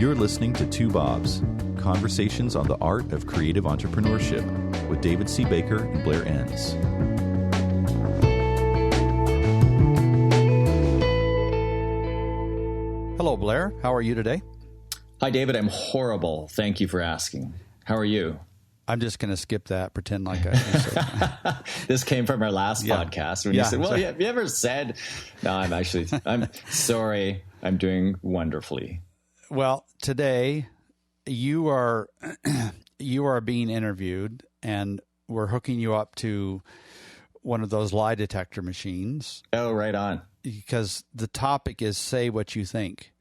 You're listening to Two Bobs, conversations on the art of creative entrepreneurship with David C. Baker and Blair Enns. Hello, Blair. How are you today? Hi, David. I'm horrible. Thank you for asking. How are you? I'm just going to skip that, pretend like I This came from our last podcast when you said, well, have you ever said, no, I'm sorry. I'm doing wonderfully. Well, today you are being interviewed and we're hooking you up to one of those lie detector machines. Oh, right on. Because the topic is say what you think.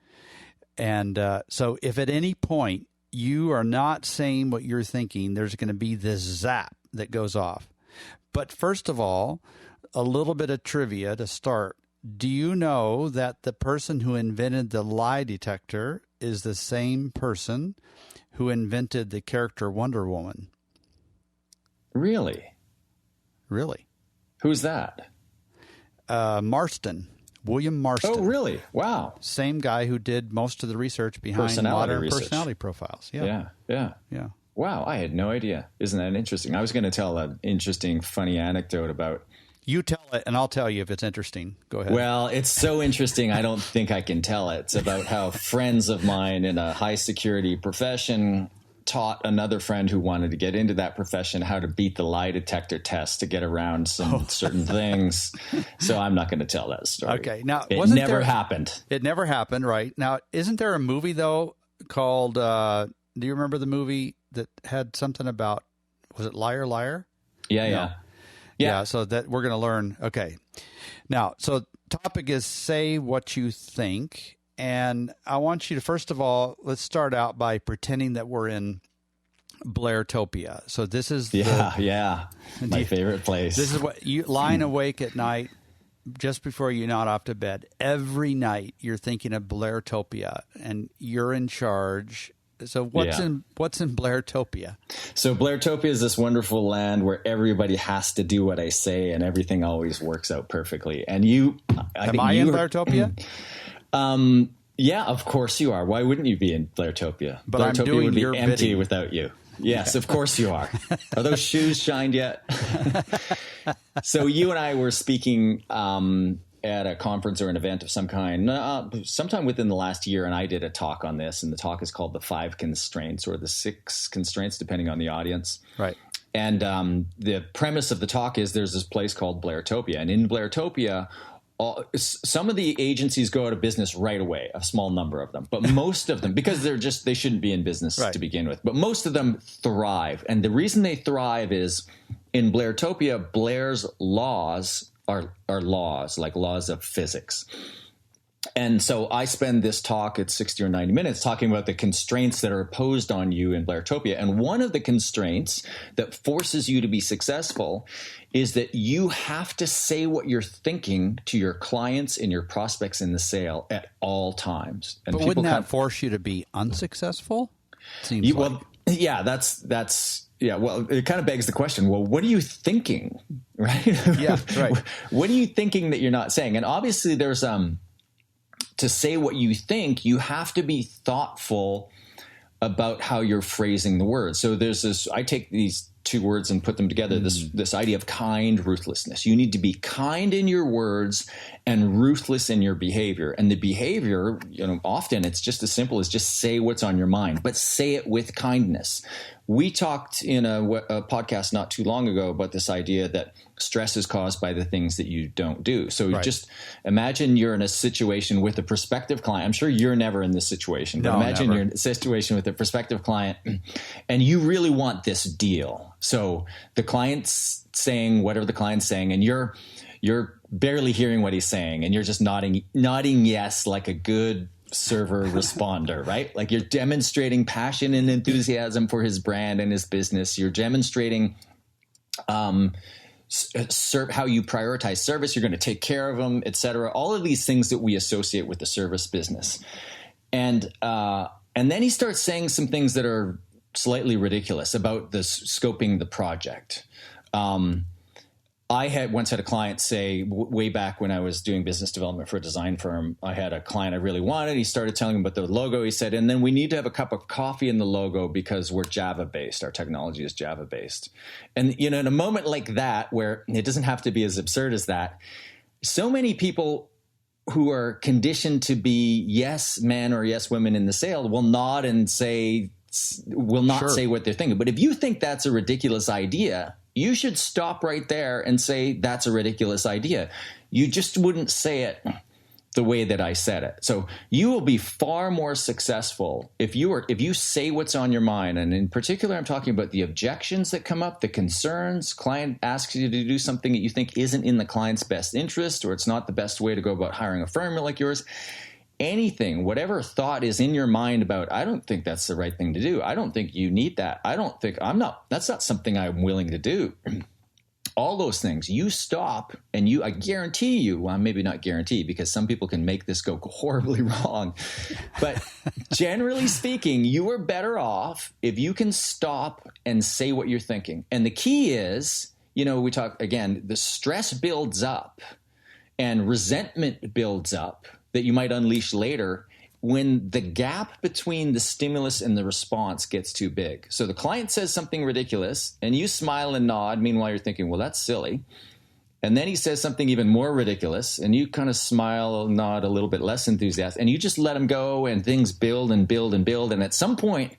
And so if at any point you are not saying what you're thinking, there's going to be this zap that goes off. But first of all, a little bit of trivia to start. Do you know that the person who invented the lie detector is the same person who invented the character Wonder Woman? Really? Really? Who's that? Marston. William Marston. Oh, really? Wow. Same guy who did most of the research behind modern personality profiles. Yeah. Wow, I had no idea. Isn't that interesting? I was going to tell an interesting, funny anecdote about... You tell it, and I'll tell you if it's interesting. Go ahead. Well, it's so interesting, I don't think I can tell it. It's about how friends of mine in a high-security profession taught another friend who wanted to get into that profession how to beat the lie detector test to get around some certain things. So I'm not going to tell that story. Okay. Now, it never happened. It never happened, right? Now, isn't there a movie, though, called, do you remember the movie that had something about, was it Liar, Liar? Yeah, so that we're going to learn. Okay. Now, so topic is say what you think. And I want you to, first of all, let's start out by pretending that we're in Blairtopia. So this is my favorite place. This is what you lying awake at night just before you nod off to bed. Every night you're thinking of Blairtopia and you're in charge. So what's in Blairtopia? So Blairtopia is this wonderful land where everybody has to do what I say and everything always works out perfectly. And am I in Blairtopia? Yeah, of course you are. Why wouldn't you be in Blairtopia? But Blairtopia I'm doing would be your empty bidding. without you. Yes, of course you are. Are those shoes shined yet? So you and I were speaking at a conference or an event of some kind sometime within the last year, and I did a talk on this, and the talk is called The 5 Constraints or the 6 Constraints, depending on the audience. Right. And the premise of the talk is there's this place called Blairtopia, and in Blairtopia, some of the agencies go out of business right away, a small number of them, but most of them, because they shouldn't be in business to begin with, but most of them thrive. And the reason they thrive is in Blairtopia, Blair's laws are laws, like laws of physics. And so I spend this talk at 60 or 90 minutes talking about the constraints that are imposed on you in Blairtopia. And one of the constraints that forces you to be successful is that you have to say what you're thinking to your clients and your prospects in the sale at all times. And but wouldn't that force you to be unsuccessful? Seems like. Well, yeah, that's yeah. Well, it kind of begs the question. Well, what are you thinking, right? Yeah, right. What are you thinking that you're not saying? And obviously, there's to say what you think, you have to be thoughtful about how you're phrasing the words. So there's this. I take these two words and put them together. This idea of kind ruthlessness. You need to be kind in your words and ruthless in your behavior. And the behavior, often it's just as simple as just say what's on your mind, but say it with kindness. We talked in a podcast not too long ago about this idea that stress is caused by the things that you don't do. So just imagine you're in a situation with a prospective client. I'm sure you're never in this situation, but imagine you're in a situation with a prospective client and you really want this deal. So the client's saying whatever the client's saying, and you're barely hearing what he's saying, and you're just nodding yes like a good server responder, right? Like you're demonstrating passion and enthusiasm for his brand and his business. You're demonstrating how you prioritize service. You're going to take care of them, et cetera. All of these things that we associate with the service business. And then he starts saying some things that are slightly ridiculous about the scoping the project. I had once had a client say, way back when I was doing business development for a design firm, I had a client I really wanted. He started telling me about the logo. He said, and then we need to have a cup of coffee in the logo because we're Java based. Our technology is Java based. And, in a moment like that, where it doesn't have to be as absurd as that, so many people who are conditioned to be yes men or yes women in the sale will nod and will not say what they're thinking. But if you think that's a ridiculous idea, you should stop right there and say, that's a ridiculous idea. You just wouldn't say it the way that I said it. So you will be far more successful if you say what's on your mind. And in particular, I'm talking about the objections that come up, the concerns. Client asks you to do something that you think isn't in the client's best interest, or it's not the best way to go about hiring a firm like yours. Anything, whatever thought is in your mind about, I don't think that's the right thing to do. I don't think you need that. That's not something I'm willing to do. All those things, you stop and I guarantee you, well, maybe not guarantee because some people can make this go horribly wrong. But generally speaking, you are better off if you can stop and say what you're thinking. And the key is, we talk again, the stress builds up and resentment builds up that you might unleash later when the gap between the stimulus and the response gets too big. So the client says something ridiculous and you smile and nod. Meanwhile, you're thinking, well, that's silly. And then he says something even more ridiculous and you kind of smile, nod a little bit less enthusiastic, and you just let him go and things build and build and build. And at some point,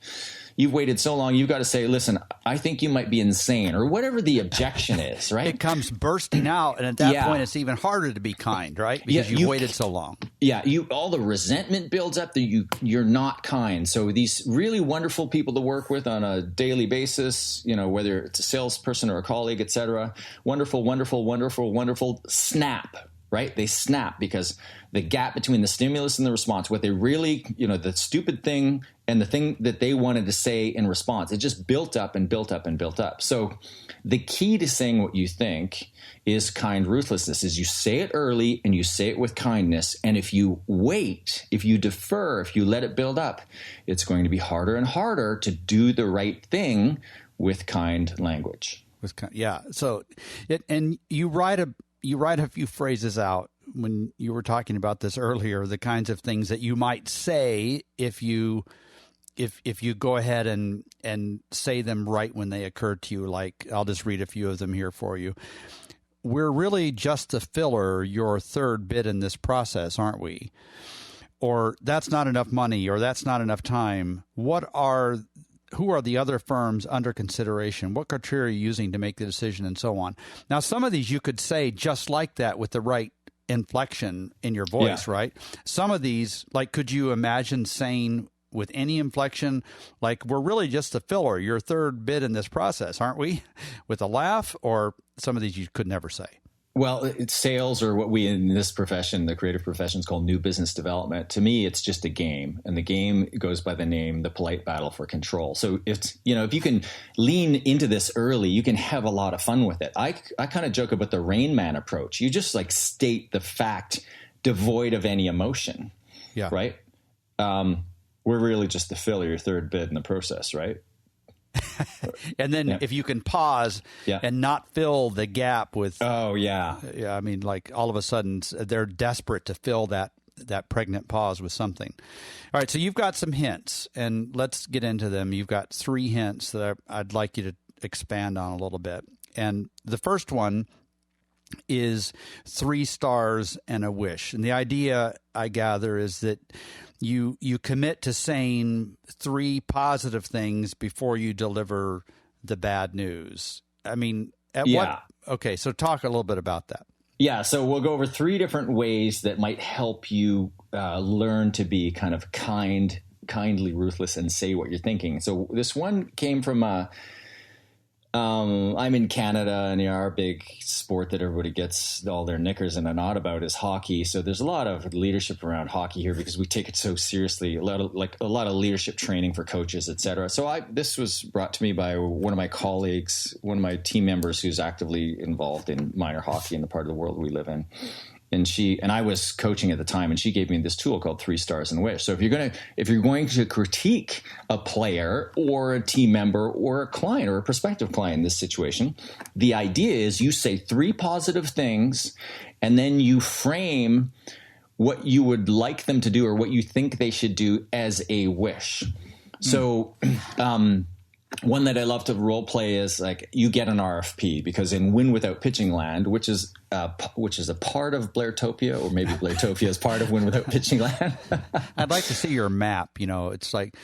you've waited so long, you've got to say, listen, I think you might be insane, or whatever the objection is, right? It comes bursting out, and at that point, it's even harder to be kind, right? Because you've waited so long. Yeah, all the resentment builds up that you're not kind. So these really wonderful people to work with on a daily basis, whether it's a salesperson or a colleague, et cetera, wonderful, wonderful, wonderful, wonderful, snap. Right? They snap because the gap between the stimulus and the response, what they really, the stupid thing and the thing that they wanted to say in response, it just built up and built up and built up. So the key to saying what you think is kind ruthlessness, is you say it early and you say it with kindness. And if you wait, if you defer, if you let it build up, it's going to be harder and harder to do the right thing with kind language. Yeah. So, and you write a few phrases out when you were talking about this earlier, the kinds of things that you might say if you go ahead and say them right when they occur to you. Like, I'll just read a few of them here for you. We're really just the filler, your third bit in this process, aren't we? Or that's not enough money, or that's not enough time. Who are the other firms under consideration? What criteria are you using to make the decision, and so on? Now, some of these you could say just like that with the right inflection in your voice, right? Some of these, like, could you imagine saying with any inflection, like, we're really just the filler, your third bit in this process, aren't we? With a laugh, or some of these you could never say. Well, it's sales, or what we in this profession, the creative professions, call new business development. To me, it's just a game, and the game goes by the name, the polite battle for control. So if you can lean into this early, you can have a lot of fun with it. I kind of joke about the Rain Man approach. You just state the fact devoid of any emotion. Yeah. Right. We're really just the filler, your third bit in the process, right? And then if you can pause and not fill the gap with, I mean, like, all of a sudden they're desperate to fill that pregnant pause with something. All right. So you've got some hints, and let's get into them. You've got 3 hints that I'd like you to expand on a little bit. And the first one is 3 stars and a wish. And the idea, I gather, is that you commit to saying 3 positive things before you deliver the bad news. I mean, okay, so talk a little bit about that. Yeah, so we'll go over 3 different ways that might help you learn to be kind of kindly ruthless and say what you're thinking. So this one came from I'm in Canada, and our big sport that everybody gets all their knickers in a knot about is hockey. So there's a lot of leadership around hockey here because we take it so seriously. A lot of leadership training for coaches, et cetera. So this was brought to me by one of my colleagues, one of my team members who's actively involved in minor hockey in the part of the world we live in. and I was coaching at the time, and she gave me this tool called 3 Stars and a Wish. So if you're going to critique a player or a team member or a client or a prospective client in this situation, the idea is you say 3 positive things, and then you frame what you would like them to do or what you think they should do as a wish. So, one that I love to role play is like you get an RFP, because in Win Without Pitching Land, which is a part of Blairtopia, or maybe Blairtopia is part of Win Without Pitching Land. I'd like to see your map. It's like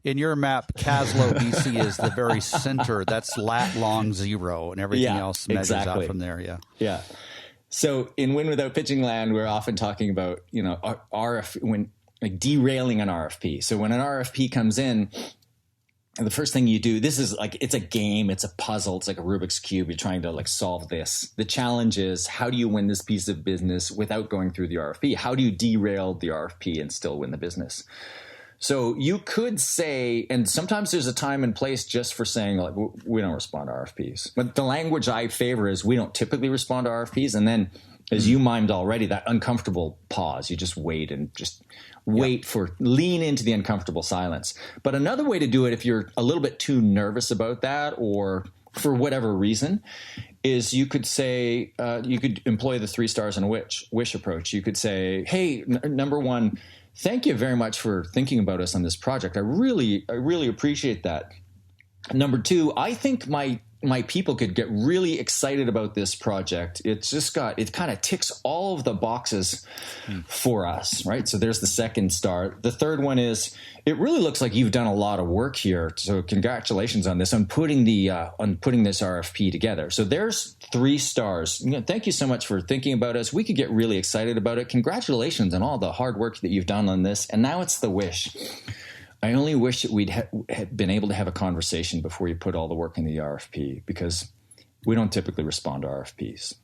in your map, Caslow, BC is the very center. That's lat long 0, and everything else measures out from there. Yeah. Yeah. So in Win Without Pitching Land, we're often talking about, when like derailing an RFP. So when an RFP comes in, and the first thing you do, this is like, it's a game, it's a puzzle, it's like a Rubik's Cube. You're trying to like solve this. The challenge is, how do you win this piece of business without going through the RFP? How do you derail the RFP and still win the business? So you could say, and sometimes there's a time and place just for saying, like, we don't respond to RFPs. But the language I favor is we don't typically respond to RFPs. And then, as you mimed already, that uncomfortable pause, you just wait and just lean into the uncomfortable silence. But another way to do it, if you're a little bit too nervous about that, or for whatever reason, is you could say, you could employ the 3 stars and a wish approach. You could say, hey, number one, thank you very much for thinking about us on this project. I really appreciate that. Number 2, I think my people could get really excited about this project. It kind of ticks all of the boxes for us, right? So there's the 2nd star. The 3rd one is, it really looks like you've done a lot of work here. So congratulations on this, on putting this RFP together. So there's 3 stars. Thank you so much for thinking about us. We could get really excited about it. Congratulations on all the hard work that you've done on this. And now it's the wish. I only wish that we'd had been able to have a conversation before you put all the work in the RFP, because we don't typically respond to RFPs.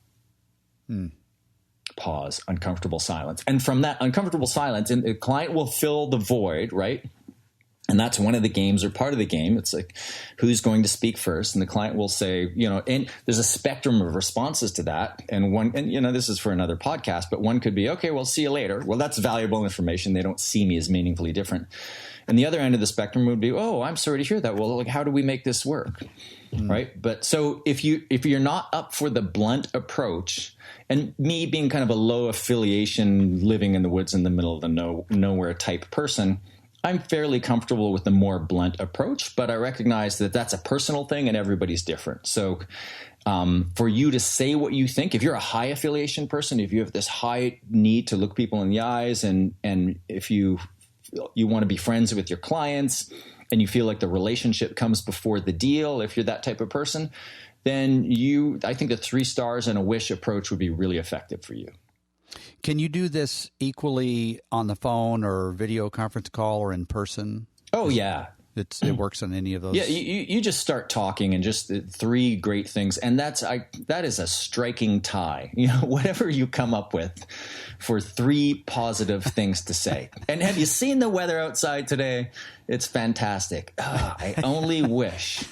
Pause, uncomfortable silence. And from that uncomfortable silence, and the client will fill the void, right? And that's one of the games, or part of the game. It's like, who's going to speak first? And the client will say, and there's a spectrum of responses to that. And this is for another podcast, but one could be, okay, well, see you later. Well, that's valuable information. They don't see me as meaningfully different. And the other end of the spectrum would be, oh, I'm sorry to hear that. Well, like, how do we make this work? Right. But so if you're not up for the blunt approach, and me being kind of a low affiliation, living in the woods in the middle of the nowhere type person, I'm fairly comfortable with the more blunt approach, but I recognize that that's a personal thing and everybody's different. So for you to say what you think, if you're a high affiliation person, if you have this high need to look people in the eyes, and if you want to be friends with your clients, and you feel like the relationship comes before the deal, if you're that type of person, then I think the 3 stars and a wish approach would be really effective for you. Can you do this equally on the phone or video conference call or in person? Oh, yeah. It works on any of those. Yeah, you just start talking, and just 3 great things, and that is a striking tie. Whatever you come up with for 3 positive things to say. And have you seen the weather outside today? It's fantastic. I only wish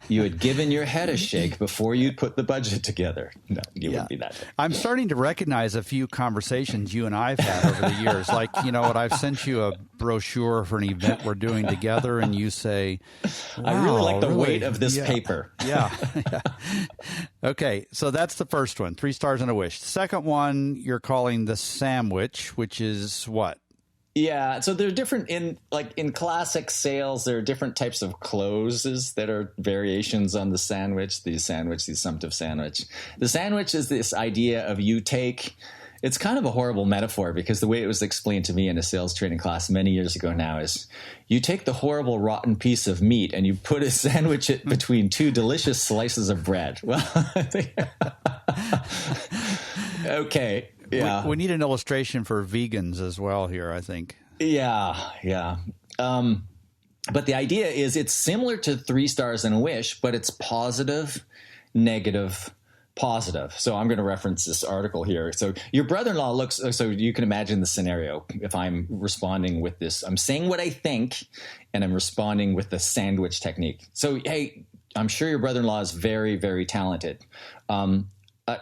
you had given your head a shake before you put the budget together. No, you wouldn't be that. I'm starting to recognize a few conversations you and I've had over the years. Like, I've sent you a brochure for an event we're doing together, and you say, wow, I really like the weight of this paper. Yeah. Okay, so that's the first one, 3 stars and a wish. The second one you're calling the sandwich, which is what? Yeah, so they're different in classic sales. There are different types of closes that are variations on the sandwich, the assumptive sandwich. The sandwich is this idea of it's kind of a horrible metaphor, because the way it was explained to me in a sales training class many years ago now is, you take the horrible rotten piece of meat and you put a sandwich it between 2 delicious slices of bread. Well, okay. Yeah. We need an illustration for vegans as well here, I think. Yeah. But the idea is, it's similar to 3 stars and a wish, but it's positive, negative, positive. So I'm going to reference this article here. So your brother-in-law so you can imagine the scenario. If I'm responding with this, I'm saying what I think, and I'm responding with the sandwich technique. So, hey, I'm sure your brother-in-law is very, very talented.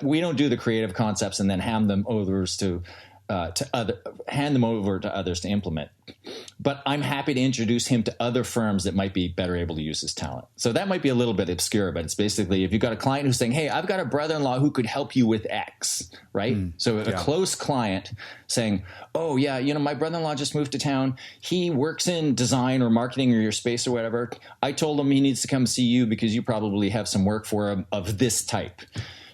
we don't do the creative concepts and then hand them over to others to implement. But I'm happy to introduce him to other firms that might be better able to use his talent. So that might be a little bit obscure, but it's basically if you've got a client who's saying, hey, I've got a brother-in-law who could help you with X, right? So a close client saying, oh yeah, my brother-in-law just moved to town. He works in design or marketing or your space or whatever. I told him he needs to come see you because you probably have some work for him of this type.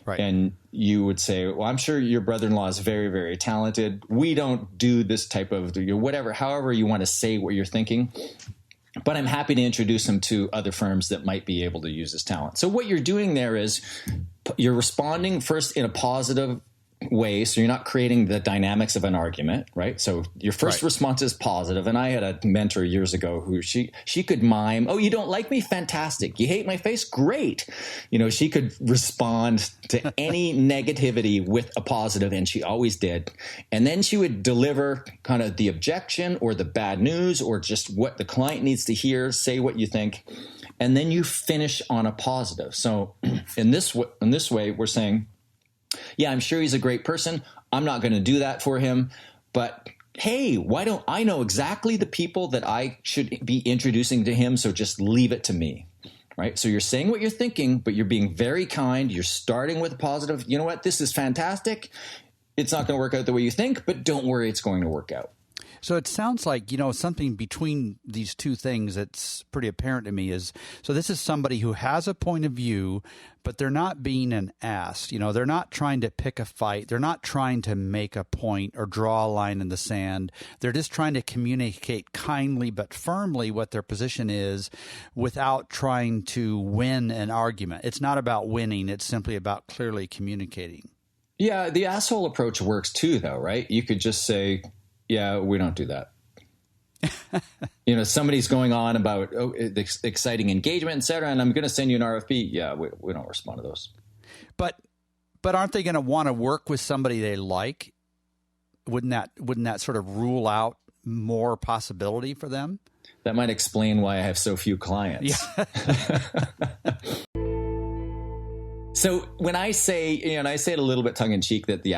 Right. And you would say, well, I'm sure your brother-in-law is very, very talented. We don't do this type of whatever, however you want to say what you're thinking. But I'm happy to introduce him to other firms that might be able to use his talent. So what you're doing there is you're responding first in a positive way. So you're not creating the dynamics of an argument, right? So your first response is positive. And I had a mentor years ago who she could mime, oh, you don't like me? Fantastic. You hate my face? Great. She could respond to any negativity with a positive, and she always did. And then she would deliver kind of the objection or the bad news or just what the client needs to hear, say what you think. And then you finish on a positive. So in this way, we're saying, yeah, I'm sure he's a great person. I'm not going to do that for him. But hey, why don't I know exactly the people that I should be introducing to him? So just leave it to me, right? So you're saying what you're thinking, but you're being very kind. You're starting with a positive. You know what? This is fantastic. It's not going to work out the way you think, but don't worry, it's going to work out. So it sounds like, something between these two things that's pretty apparent to me is, so this is somebody who has a point of view, but they're not being an ass. They're not trying to pick a fight. They're not trying to make a point or draw a line in the sand. They're just trying to communicate kindly but firmly what their position is without trying to win an argument. It's not about winning. It's simply about clearly communicating. Yeah, the asshole approach works too, though, right? You could just say, yeah, we don't do that. Somebody's going on about exciting engagement, et cetera, and I'm going to send you an RFP. Yeah, we don't respond to those. But aren't they going to want to work with somebody they like? Wouldn't that sort of rule out more possibility for them? That might explain why I have so few clients. Yeah. So when I say, and I say it a little bit tongue in cheek that the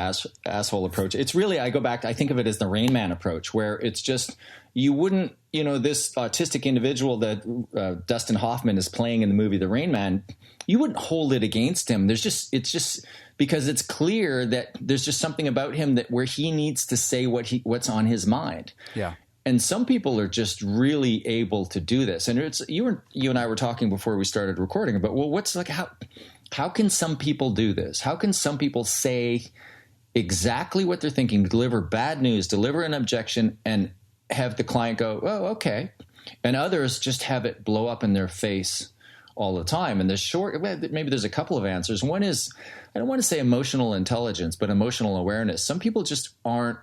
asshole approach, it's really, I go back, I think of it as the Rain Man approach, where it's just, you wouldn't, this autistic individual that Dustin Hoffman is playing in the movie The Rain Man, you wouldn't hold it against him. It's just because it's clear that there's just something about him that where he needs to say what's on his mind. Yeah. And some people are just really able to do this. And it's you and I were talking before we started recording about, well, how can some people do this? How can some people say exactly what they're thinking, deliver bad news, deliver an objection, and have the client go, oh, okay. And others just have it blow up in their face all the time. And maybe there's a couple of answers. One is, I don't want to say emotional intelligence, but emotional awareness. Some people just aren't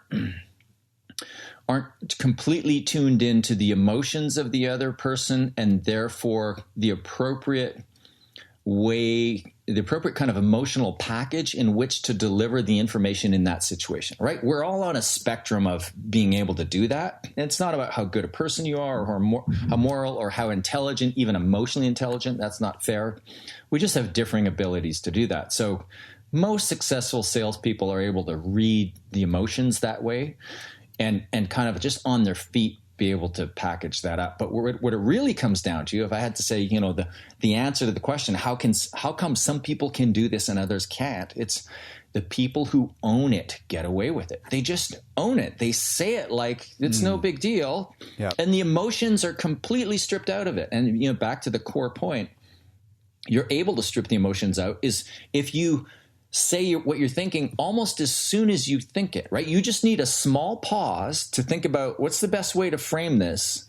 completely tuned into the emotions of the other person, and therefore the appropriate kind of emotional package in which to deliver the information in that situation, right? We're all on a spectrum of being able to do that. And it's not about how good a person you are or how moral or how intelligent, even emotionally intelligent. That's not fair. We just have differing abilities to do that. So most successful salespeople are able to read the emotions that way and kind of just on their feet be able to package that up. But what it really comes down to, if I had to say, the answer to the question, how come some people can do this and others can't? It's the people who own it get away with it. They just own it. They say it like it's no big deal. Yep. And the emotions are completely stripped out of it. And, back to the core point, you're able to strip the emotions out is if you say what you're thinking almost as soon as you think it, right? You just need a small pause to think about what's the best way to frame this,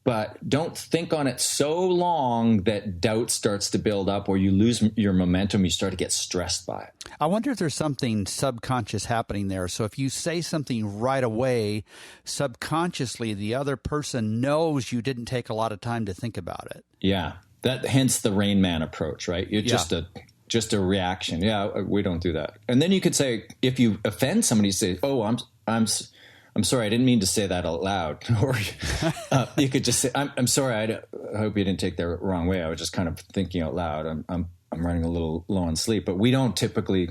but don't think on it so long that doubt starts to build up or you lose your momentum, you start to get stressed by it. I wonder if there's something subconscious happening there. So if you say something right away, subconsciously the other person knows you didn't take a lot of time to think about it. Yeah, hence the Rain Man approach, right? You're just a reaction. Yeah, we don't do that. And then you could say, if you offend somebody, say, "Oh, I'm sorry, I didn't mean to say that out loud." Or you could just say, "I'm sorry, I hope you didn't take that wrong way. I was just kind of thinking out loud. I'm I'm running a little low on sleep, but we don't typically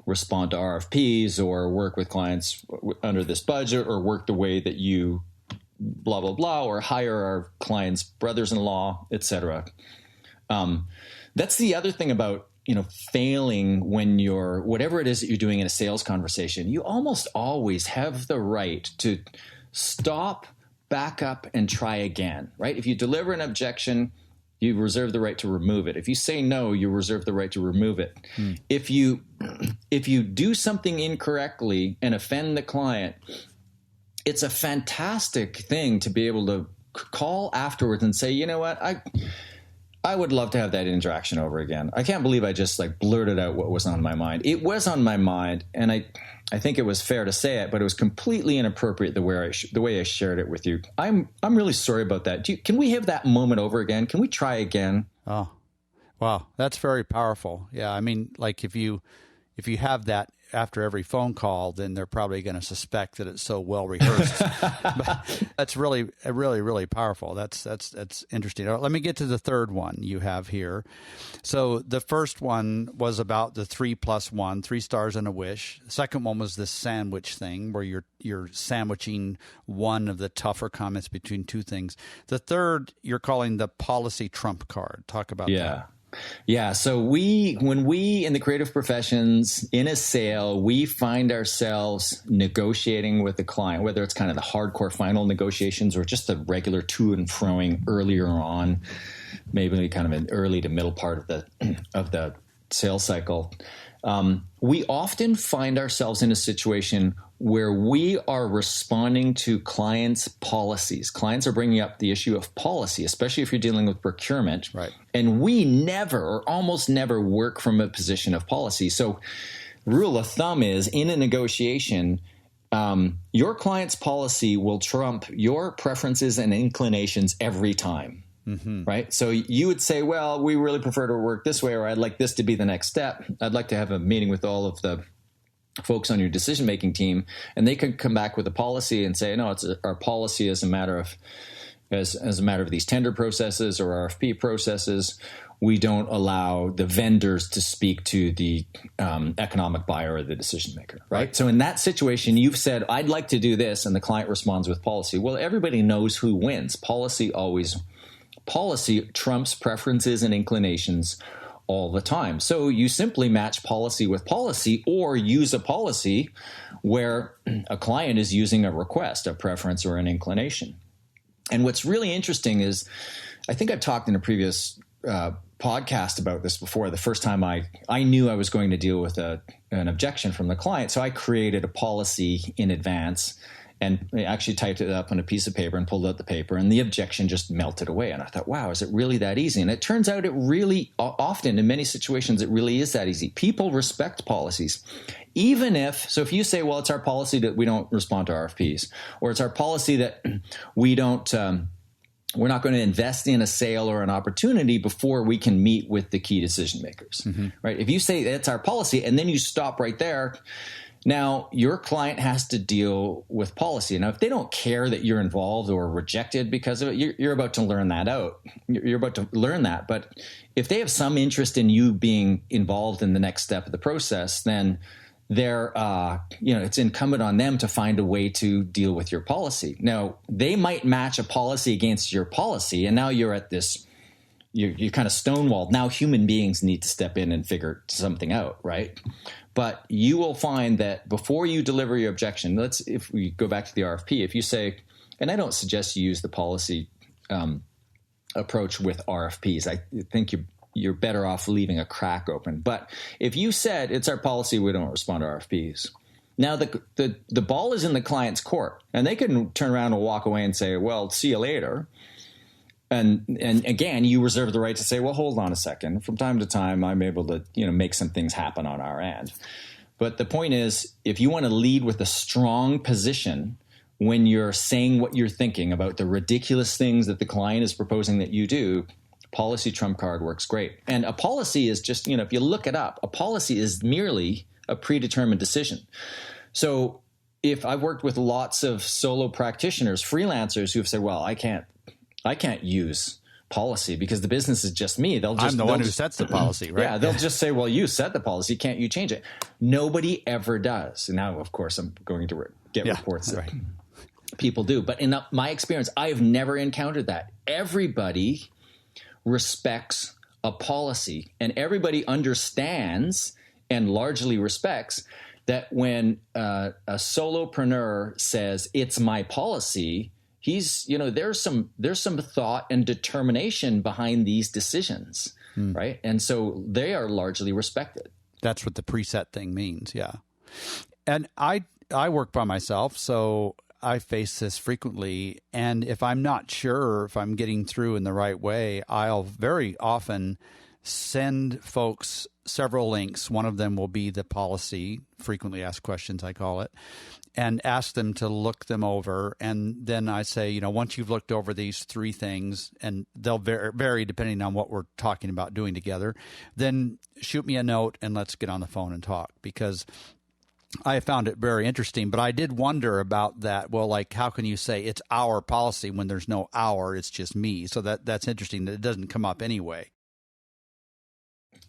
respond to RFPs or work with clients under this budget or work the way that you blah, blah, blah, or hire our clients' brothers-in-law, etc. That's the other thing about, failing when you're, whatever it is that you're doing in a sales conversation, you almost always have the right to stop, back up, and try again, right? If you deliver an objection, you reserve the right to remove it. If you say no, you reserve the right to remove it. If you do something incorrectly and offend the client, it's a fantastic thing to be able to call afterwards and say, you know what, I would love to have that interaction over again. I can't believe I just blurted out what was on my mind. It was on my mind, and I think it was fair to say it, but it was completely inappropriate the way I shared it with you. I'm really sorry about that. Can we have that moment over again? Can we try again? Oh, wow, that's very powerful. Yeah, I mean, if you have that after every phone call, then they're probably going to suspect that it's so well rehearsed. But that's really, really, really powerful. That's interesting. Let me get to the third one you have here. So the first one was about the 3+1, 3 stars and a wish. The second one was this sandwich thing where you're sandwiching one of the tougher comments between two things. The third you're calling the policy trump card. Talk about that. Yeah. So when we in the creative professions in a sale, we find ourselves negotiating with the client, whether it's kind of the hardcore final negotiations or just the regular to and froing earlier on, maybe kind of an early to middle part of the sales cycle. We often find ourselves in a situation where we are responding to clients' policies. Clients are bringing up the issue of policy, especially if you're dealing with procurement. Right. And we never or almost never work from a position of policy. So rule of thumb is in a negotiation, your client's policy will trump your preferences and inclinations every time. Mm-hmm. Right. So you would say, well, we really prefer to work this way, or I'd like this to be the next step. I'd like to have a meeting with all of the folks on your decision-making team, and they could come back with a policy and say, no, it's our policy as a matter of these tender processes or RFP processes. We don't allow the vendors to speak to the economic buyer or the decision maker. Right. So in that situation, you've said, I'd like to do this, and the client responds with policy. Well, everybody knows who wins. Policy trumps preferences and inclinations all the time. So you simply match policy with policy, or use a policy where a client is using a request, a preference, or an inclination. And what's really interesting is, I think I've talked in a previous podcast about this before. The first time I knew I was going to deal with an objection from the client, so I created a policy in advance and I actually typed it up on a piece of paper and pulled out the paper, and the objection just melted away. And I thought, wow, is it really that easy? And it turns out it really often, in many situations, it really is that easy. People respect policies. Even if you say, well, it's our policy that we don't respond to RFPs, or it's our policy that we don't, we're not going to invest in a sale or an opportunity before we can meet with the key decision makers, right? If you say that's our policy and then you stop right there, now, your client has to deal with policy. Now, if they don't care that you're involved or rejected because of it, you're about to learn that out. You're about to learn that. But if they have some interest in you being involved in the next step of the process, then it's incumbent on them to find a way to deal with your policy. Now, they might match a policy against your policy, and now you're at this. You're kind of stonewalled. Now human beings need to step in and figure something out, right? But you will find that before you deliver your objection, if we go back to the RFP, if you say, and I don't suggest you use the policy approach with RFPs. I think you're better off leaving a crack open. But if you said it's our policy, we don't respond to RFPs. Now the ball is in the client's court, and they can turn around and walk away and say, well, see you later. And again, you reserve the right to say, well, hold on a second. From time to time, I'm able to, make some things happen on our end. But the point is, if you want to lead with a strong position when you're saying what you're thinking about the ridiculous things that the client is proposing that you do, policy trump card works great. And a policy is just, if you look it up, a policy is merely a predetermined decision. So if I've worked with lots of solo practitioners, freelancers who have said, well, I can't use policy because the business is just me. I'm the one who sets the policy, right? Yeah, they'll just say, well, you set the policy. Can't you change it? Nobody ever does. And now, of course, I'm going to get reports that people do. But in my experience, I have never encountered that. Everybody respects a policy, and everybody understands and largely respects that when a solopreneur says it's my policy, there's some thought and determination behind these decisions, right? And so they are largely respected. That's what the preset thing means, yeah. And I work by myself, so I face this frequently. And if I'm not sure if I'm getting through in the right way, I'll very often send folks several links. One of them will be the policy, frequently asked questions, I call it, and ask them to look them over. And then I say, once you've looked over these 3 things, and they'll vary depending on what we're talking about doing together, then shoot me a note and let's get on the phone and talk, because I found it very interesting. But I did wonder about that. Well, like, how can you say it's our policy when there's no our, it's just me? So that's interesting that it doesn't come up anyway.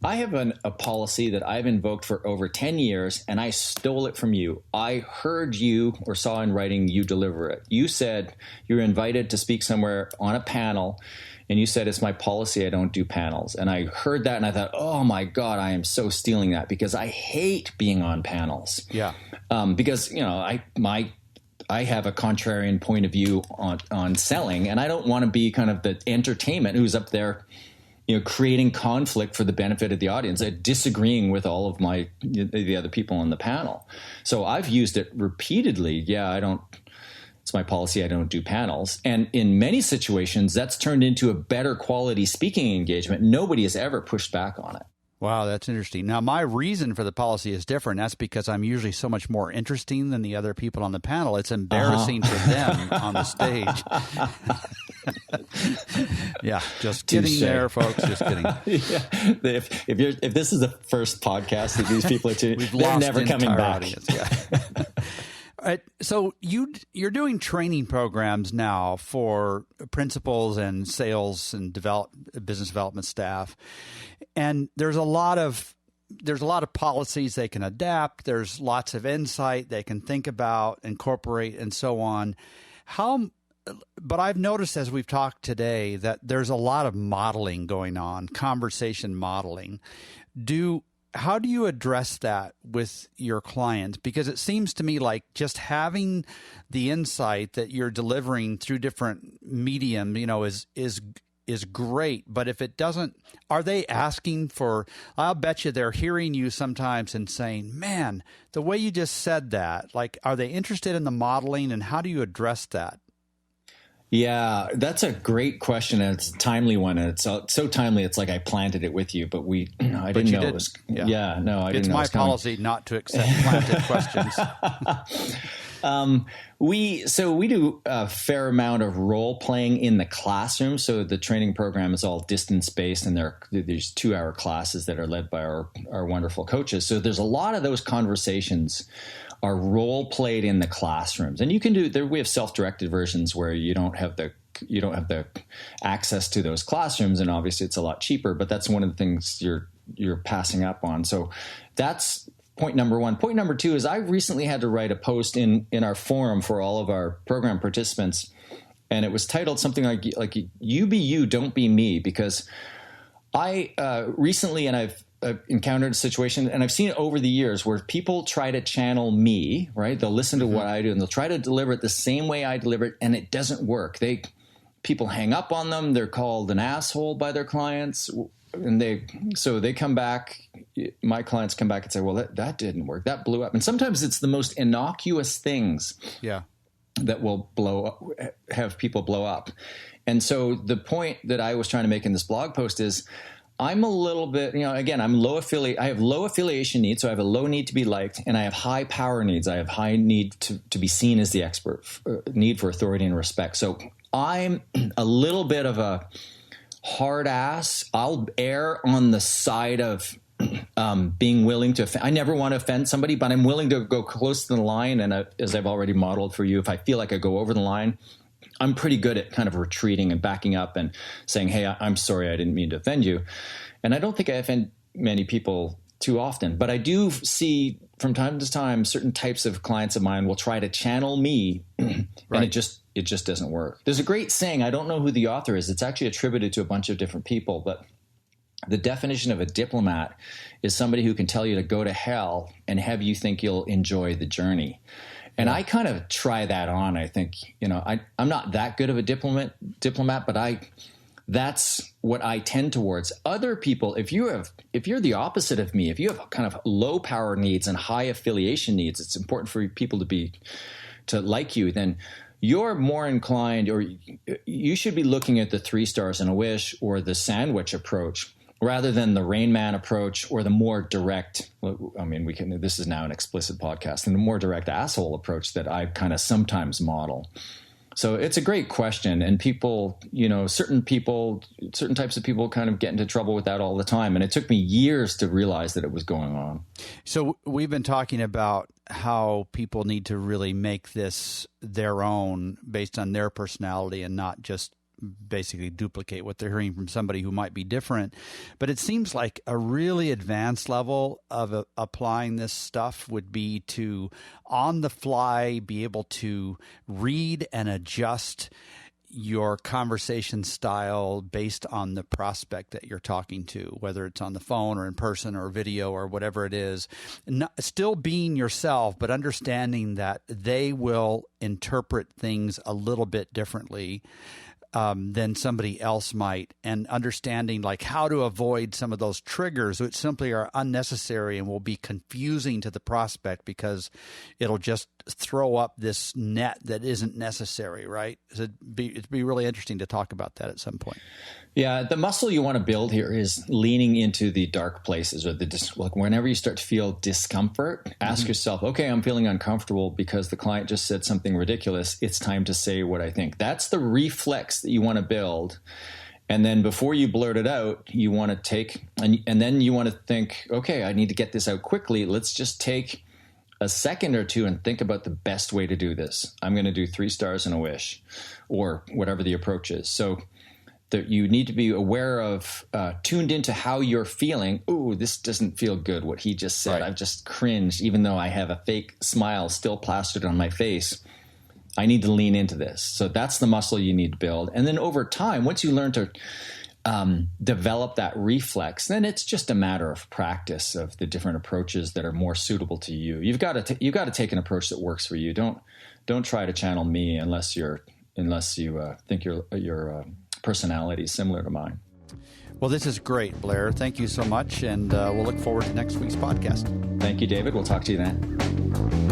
I have a policy that I've invoked for over 10 years, and I stole it from you. I heard you or saw in writing you deliver it. You said you were invited to speak somewhere on a panel, and you said, it's my policy, I don't do panels. And I heard that, and I thought, oh my God, I am so stealing that, because I hate being on panels. Yeah. Because, I have a contrarian point of view on selling, and I don't want to be kind of the entertainment who's up there creating conflict for the benefit of the audience, disagreeing with all of the other people on the panel. So I've used it repeatedly. Yeah, it's my policy, I don't do panels. And in many situations, that's turned into a better quality speaking engagement. Nobody has ever pushed back on it. Wow, that's interesting. Now, my reason for the policy is different. That's because I'm usually so much more interesting than the other people on the panel. It's embarrassing for them on the stage. Yeah, just kidding there, folks. Just kidding. Yeah. If this is the first podcast that these people are tuning, they're never coming back. Audience, yeah. All right, so you're doing training programs now for principals and sales and business development staff, and there's a lot of policies they can adapt. There's lots of insight they can think about, incorporate, and so on. But I've noticed as we've talked today that there's a lot of modeling going on, conversation modeling. How do you address that with your clients? Because it seems to me like just having the insight that you're delivering through different medium, is great. But if it doesn't, are they asking for? I'll bet you they're hearing you sometimes and saying, "Man, the way you just said that." Like, are they interested in the modeling, and how do you address that? Yeah, that's a great question, and it's a timely one. And it's so timely, it's like I planted it with you, but I didn't know it was. Yeah, no, I didn't know it was coming. It's my policy not to accept planted questions. We do a fair amount of role playing in the classroom. So the training program is all distance based, and there's 2-hour classes that are led by our wonderful coaches. So there's a lot of those conversations are role played in the classrooms, and you can do there. We have self-directed versions where you don't have the access to those classrooms, and obviously it's a lot cheaper. But that's one of the things you're passing up on. So that's point number 1. Point number 2 is I recently had to write a post in our forum for all of our program participants, and it was titled something like "You be you, don't be me," because I recently, and I've encountered a situation, and I've seen it over the years, where people try to channel me, right? They'll listen to what I do, and they'll try to deliver it the same way I deliver it, and it doesn't work. People hang up on them. They're called an asshole by their clients, and they come back. My clients come back and say, well, that didn't work. That blew up. And sometimes it's the most innocuous things that will have people blow up. And so the point that I was trying to make in this blog post is, I'm a little bit, again, I'm I have low affiliation needs, so I have a low need to be liked, and I have high power needs. I have high need to be seen as the expert, need for authority and respect. So I'm a little bit of a hard ass. I'll err on the side of being willing to offend. I never want to offend somebody, but I'm willing to go close to the line. And as I've already modeled for you, if I feel like I go over the line, I'm pretty good at kind of retreating and backing up and saying, hey, I'm sorry, I didn't mean to offend you. And I don't think I offend many people too often, but I do see from time to time certain types of clients of mine will try to channel me and Right. it just doesn't work. There's a great saying, I don't know who the author is. It's actually attributed to a bunch of different people, but the definition of a diplomat is somebody who can tell you to go to hell and have you think you'll enjoy the journey. And I kind of try that on. I think, I'm not that good of a diplomat, but that's what I tend towards. Other people, if you're the opposite of me, if you have kind of low power needs and high affiliation needs, it's important for people to like you, then you're more inclined, or you should be looking at the 3 stars and a wish or the sandwich approach rather than the Rain Man approach or the more direct, this is now an explicit podcast, and the more direct asshole approach that I kind of sometimes model. So it's a great question, and people, certain types of people kind of get into trouble with that all the time. And it took me years to realize that it was going on. So we've been talking about how people need to really make this their own based on their personality and not just basically duplicate what they're hearing from somebody who might be different. But it seems like a really advanced level of applying this stuff would be to, on the fly, be able to read and adjust your conversation style based on the prospect that you're talking to, whether it's on the phone or in person or video or whatever it is. Still being yourself, but understanding that they will interpret things a little bit differently than somebody else might, and understanding like how to avoid some of those triggers which simply are unnecessary and will be confusing to the prospect because it'll just throw up this net that isn't necessary, right? So it'd be really interesting to talk about that at some point. Yeah, the muscle you want to build here is leaning into the dark places, or whenever you start to feel discomfort, ask yourself, okay, I'm feeling uncomfortable because the client just said something ridiculous. It's time to say what I think. That's the reflex that you want to build. And then before you blurt it out, you want to take, and then you want to think, okay, I need to get this out quickly. Let's just take a second or two and think about the best way to do this. I'm going to do 3 stars and a wish, or whatever the approach is. So that you need to be aware of, tuned into how you're feeling. Ooh, this doesn't feel good, what he just said. Right. I've just cringed, even though I have a fake smile still plastered on my face. I need to lean into this. So that's the muscle you need to build. And then over time, once you learn to develop that reflex, then it's just a matter of practice of the different approaches that are more suitable to you. You've got to take an approach that works for you. Don't try to channel me unless you think your personality is similar to mine. Well, this is great, Blair. Thank you so much, and we'll look forward to next week's podcast. Thank you, David. We'll talk to you then.